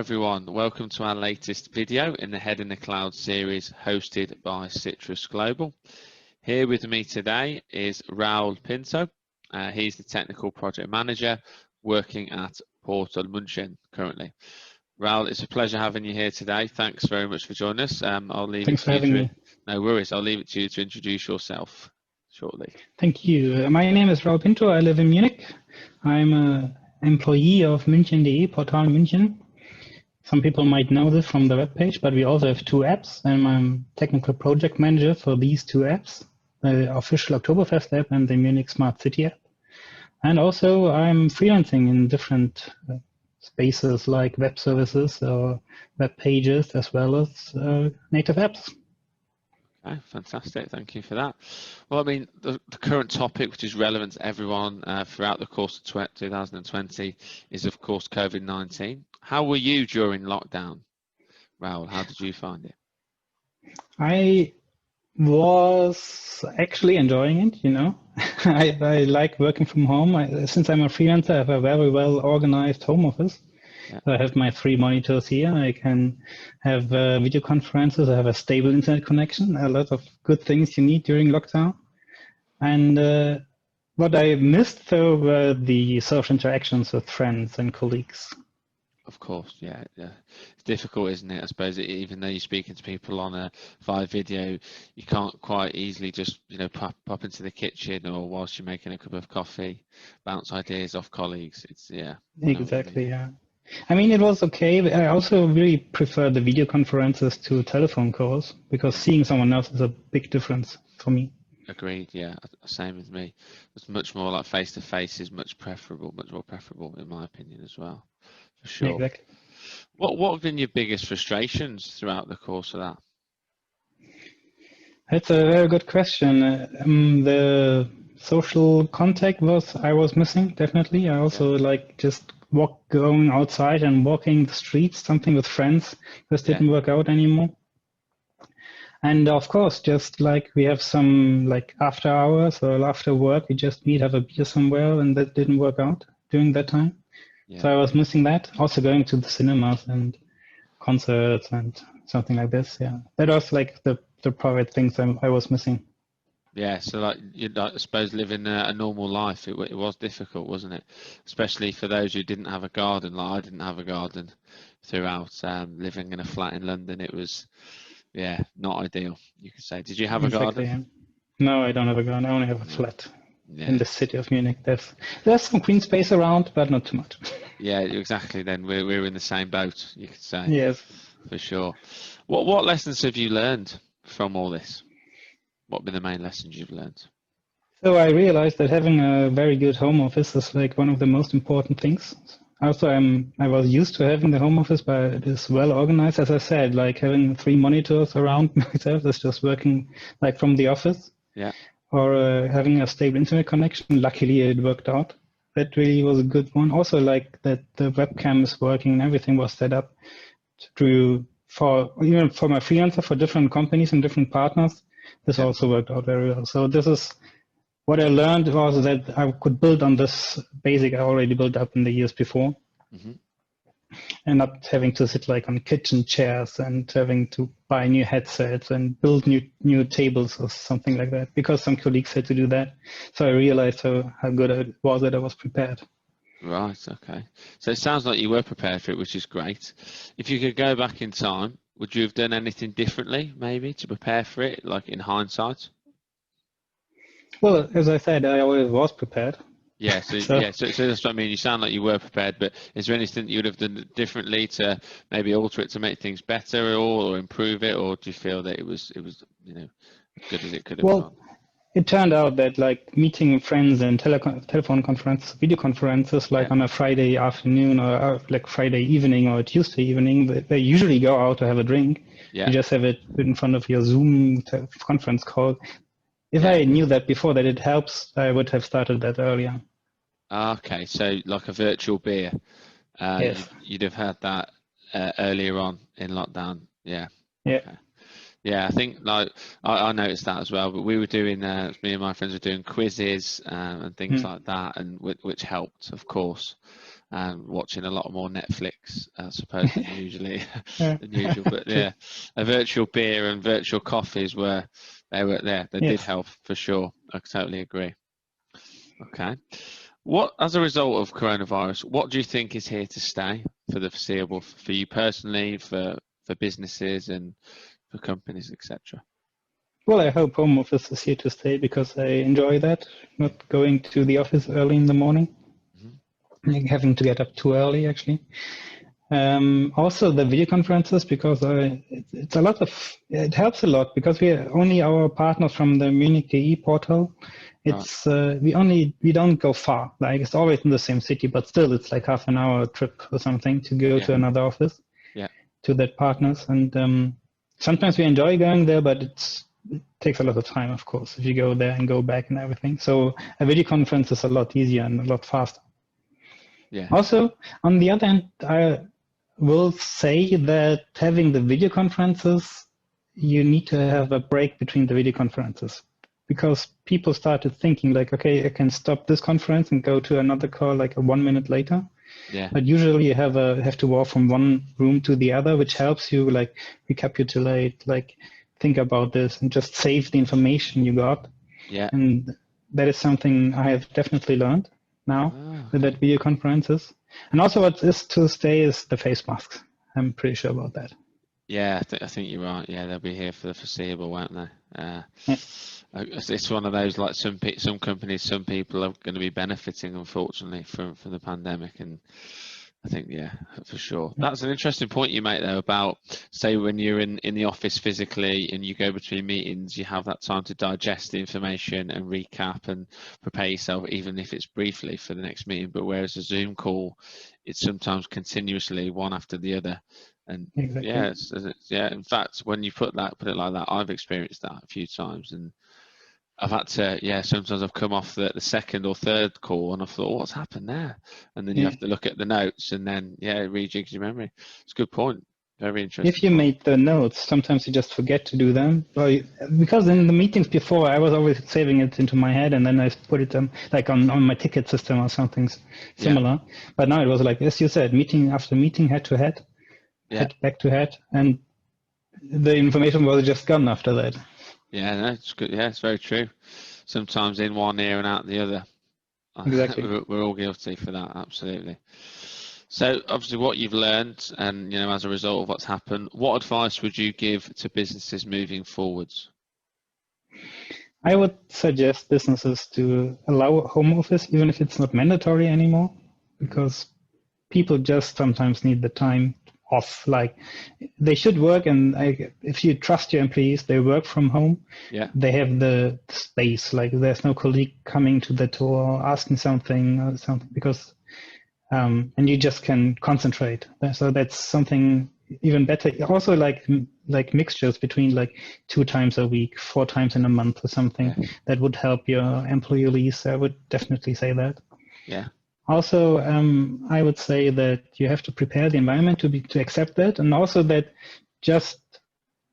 everyone, welcome to our latest video in the Head in the Cloud series hosted by Citrus Global. Here with me today is Raul Pinto. He's the Technical Project Manager working at Portal München currently. Raul, it's a pleasure having you here today. Thanks very much for joining us. Thanks for having me. No worries, I'll leave it to you to introduce yourself shortly. Thank you. My name is Raul Pinto. I live in Munich. I'm an employee of München.de, Portal München. Some people might know this from the webpage, but we also have two apps, and I'm technical project manager for these two apps, the official Oktoberfest app and the Munich Smart City app. And also I'm freelancing in different spaces like web services or web pages, as well as native apps. Okay, fantastic. Thank you for that. Well, I mean, the current topic, which is relevant to everyone throughout the course of 2020, is of course COVID-19. How were you during lockdown, Raul? How did you find it? I was actually enjoying it, you know. I like working from home. Since I'm a freelancer, I have a very well organized home office. Yeah. So I have my 3 monitors here. I can have video conferences. I have a stable internet connection, a lot of good things you need during lockdown. And what I missed, though, were the social interactions with friends and colleagues. Of course, yeah. It's difficult, isn't it? I suppose even though you're speaking to people on a via video, you can't quite easily just, you know, pop into the kitchen or whilst you're making a cup of coffee, bounce ideas off colleagues. It's Exactly, yeah. I mean, it was okay, but I also really prefer the video conferences to telephone calls because seeing someone else is a big difference for me. Agreed, yeah, same with me. It's much more like face-to-face is much more preferable in my opinion as well. For sure. Exactly. What have been your biggest frustrations throughout the course of that? That's a very good question. The social contact I was missing, definitely. I also like just going outside and walking the streets, something with friends. This didn't work out anymore. And of course, just like we have some like after hours or after work, we just meet, have a beer somewhere, and that didn't work out during that time. Yeah. So I was missing that. Also going to the cinemas and concerts and something like this. Yeah, that was like the private things I was missing. Yeah, so like I suppose living a normal life, it was difficult, wasn't it? Especially for those who didn't have a garden. Like I didn't have a garden throughout living in a flat in London. It was, yeah, not ideal, you could say. Did you have a garden? Yeah. No, I don't have a garden. I only have a flat. Yeah. In the city of Munich. There's some green space around, but not too much. Yeah, exactly. Then we're in the same boat, you could say. Yes, for sure. What lessons have you learned from all this? What have been the main lessons you've learned? So I realized that having a very good home office is like one of the most important things. Also, I was used to having the home office, but it is well organized. As I said, like having 3 monitors around myself is just working like from the office. Yeah. Or having a stable internet connection. Luckily, it worked out. That really was a good one. Also, like that the webcam is working and everything was set up for my freelancer for different companies and different partners. This also worked out very well. So this is what I learned was that I could build on this basic I already built up in the years before. Mm-hmm. And not having to sit like on kitchen chairs and having to buy new headsets and build new tables or something like that, because some colleagues had to do that. So I realized how good it was that I was prepared. Right, okay. So it sounds like you were prepared for it, which is great. If you could go back in time, would you have done anything differently, maybe, to prepare for it, like in hindsight? Well, as I said, I always was prepared. Yeah, so that's what I mean. You sound like you were prepared, but is there anything that you would have done differently to maybe alter it to make things better or improve it, or do you feel that it was as good as it could have gone? It turned out that like meeting friends and telephone conferences, video conferences, like on a Friday afternoon or like Friday evening or Tuesday evening, they usually go out to have a drink. Yeah. You just have it in front of your Zoom conference call. If I knew that before that it helps, I would have started that earlier. Okay, so like a virtual beer, yes. you'd have had that earlier on in lockdown. Yeah. Yeah. Okay. Yeah, I think like I noticed that as well. But we were doing, me and my friends were doing quizzes and things like that, and which helped, of course. and watching a lot more Netflix, I suppose, than usually Yeah. than usual. But True. yeah, a virtual beer and virtual coffees were there. They did Yes. help for sure. I totally agree. Okay. What, as a result of coronavirus, what do you think is here to stay for the foreseeable, for you personally, for businesses and for companies, etc.? Well, I hope home office is here to stay because I enjoy that. Not going to the office early in the morning, Mhm. like having to get up too early actually. Also the video conferences because it's a lot of it helps a lot because we are only our partners from the Munich DE portal. Right. It's we don't go far. Like it's always in the same city, but still it's like half an hour trip or something to go Yeah. to another office. Yeah. To that partners, and sometimes we enjoy going there, but it takes a lot of time, of course, if you go there and go back and everything. So a video conference is a lot easier and a lot faster. Yeah. Also, on the other hand, I will say that having the video conferences, you need to have a break between the video conferences because people started thinking like, okay, I can stop this conference and go to another call like 1 minute later. Yeah. But usually you have to walk from one room to the other, which helps you like recapitulate, like think about this and just save the information you got. Yeah. And that is something I have definitely learned now Oh, with okay. that video conferences. And also what is to stay is the face masks. I'm pretty sure about that. Yeah, I think you're right. Yeah, they'll be here for the foreseeable, won't they? Yeah. It's one of those, like some companies, some people are going to be benefiting, unfortunately, from the pandemic, and I think, yeah, for sure. That's an interesting point you make though about, say, when you're in the office physically and you go between meetings, you have that time to digest the information and recap and prepare yourself, even if it's briefly, for the next meeting. But whereas a Zoom call, it's sometimes continuously one after the other. And Exactly. yeah, yeah. In fact, when you put it like that, I've experienced that a few times, and I've had to, yeah, sometimes I've come off the second or third call and I've thought, oh, what's happened there? And then you Yeah. have to look at the notes and then, yeah, it rejigs your memory. It's a good point. Very If interesting you point. made the notes, sometimes you just forget to do them. Well, because in the meetings before, I was always saving it into my head and then I put it like on my ticket system or something Yeah, similar. But now it was like, as you said, meeting after meeting, head to head, yeah, head back to head, and the information was just gone after that. yeah, no, it's good. Yeah, it's very true. Sometimes in one ear and out the other. Exactly. We're all guilty for that, absolutely. So obviously what you've learned and, as a result of what's happened, what advice would you give to businesses moving forwards? I would suggest businesses to allow home office, even if it's not mandatory anymore, because people just sometimes need the time off. Like they should work, and if you trust your employees, they work from home. Yeah, They have the space. Like there's no colleague coming to the door asking something or something because, and you just can concentrate. So that's something even better. Also, like mixtures between like 2 times a week, 4 times in a month, or something yeah, that would help your employees. I would definitely say that. yeah, Also, I would say that you have to prepare the environment to accept that, and also that just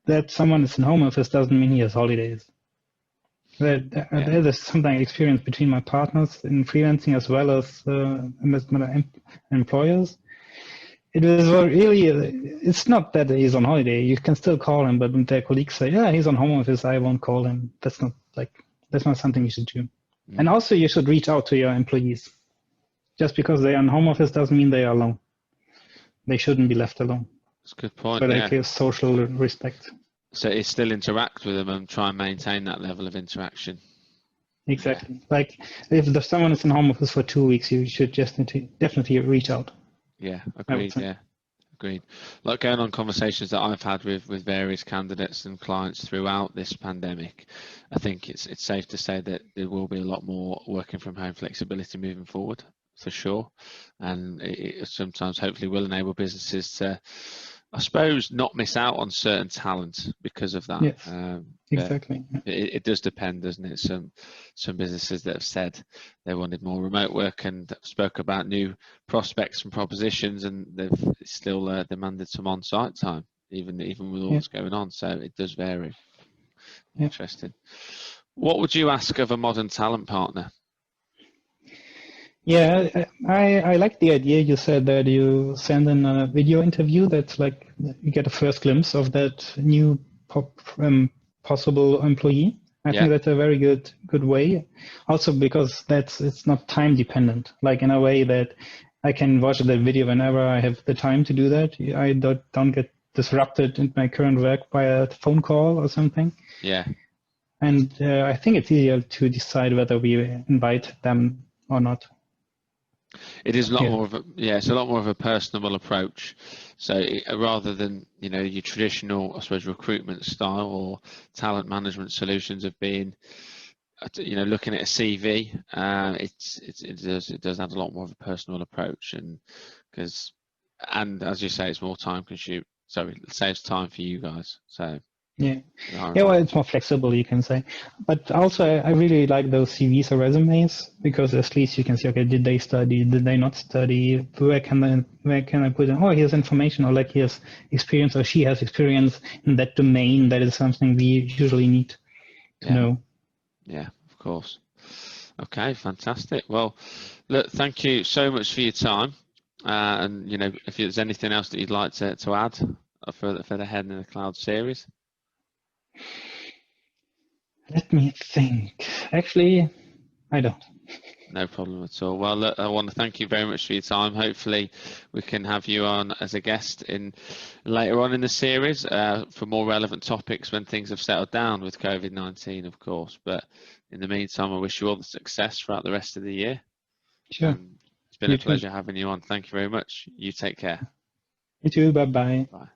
that someone is in home office doesn't mean he has holidays. yeah, That is something I experienced between my partners in freelancing as well as my employers. It was really, it's not that he's on holiday. You can still call him, but when their colleagues say, "Yeah, he's on home office, I won't call him." That's not something you should do. And also, you should reach out to your employees. Just because they're on home office doesn't mean they are alone. They shouldn't be left alone. That's a good point. So they Yeah. give social respect. So it's still interact with them and try and maintain that level of interaction. Exactly. Like if someone is in home office for 2 weeks, you should just definitely reach out. Yeah, I would agreed. say. Yeah, agreed. Like going on conversations that I've had with various candidates and clients throughout this pandemic, I think it's safe to say that there will be a lot more working from home flexibility moving forward, for sure. And it sometimes hopefully will enable businesses to, I suppose, not miss out on certain talent because of that. Yes, But exactly. it does depend, doesn't it? Some businesses that have said they wanted more remote work and spoke about new prospects and propositions, and they've still demanded some on-site time, even with all Yeah, that's going on. So it does vary. yeah. Interesting. What would you ask of a modern talent partner? Yeah, I like the idea you said that you send in a video interview that's like you get a first glimpse of that new possible employee. I Yeah, think that's a very good way. Also because it's not time dependent. Like in a way that I can watch that video whenever I have the time to do that. I don't get disrupted in my current work by a phone call or something. yeah. And I think it's easier to decide whether we invite them or not. It is a lot Yeah. more of a, yeah, it's a lot more of a personable approach. So rather than, you know, your traditional, I suppose, recruitment style or talent management solutions of being, you know, looking at a CV, it does add a lot more of a personal approach, and because, and as you say, it's more time consuming, so it saves time for you guys. So Yeah. the hiring Yeah, well, manager. it's more flexible, you can say. But also, I really like those CVs or resumes because at least you can see, okay, did they study? Did they not study? Where can I put in? Oh, here's information, or like he has experience, or she has experience in that domain. That is something we usually need to Yeah, know. yeah, of course. Okay, fantastic. Well, look, thank you so much for your time. And you know, if there's anything else that you'd like to add for the Head in the Cloud series. Let me think. Actually, I don't. No problem at all. Well, look, I want to thank you very much for your time. Hopefully, we can have you on as a guest in later on in the series for more relevant topics when things have settled down with COVID-19, of course. But in the meantime, I wish you all the success throughout the rest of the year. Sure. And it's been You a too. pleasure having you on. Thank you very much. You take care. You too. Bye bye. Bye.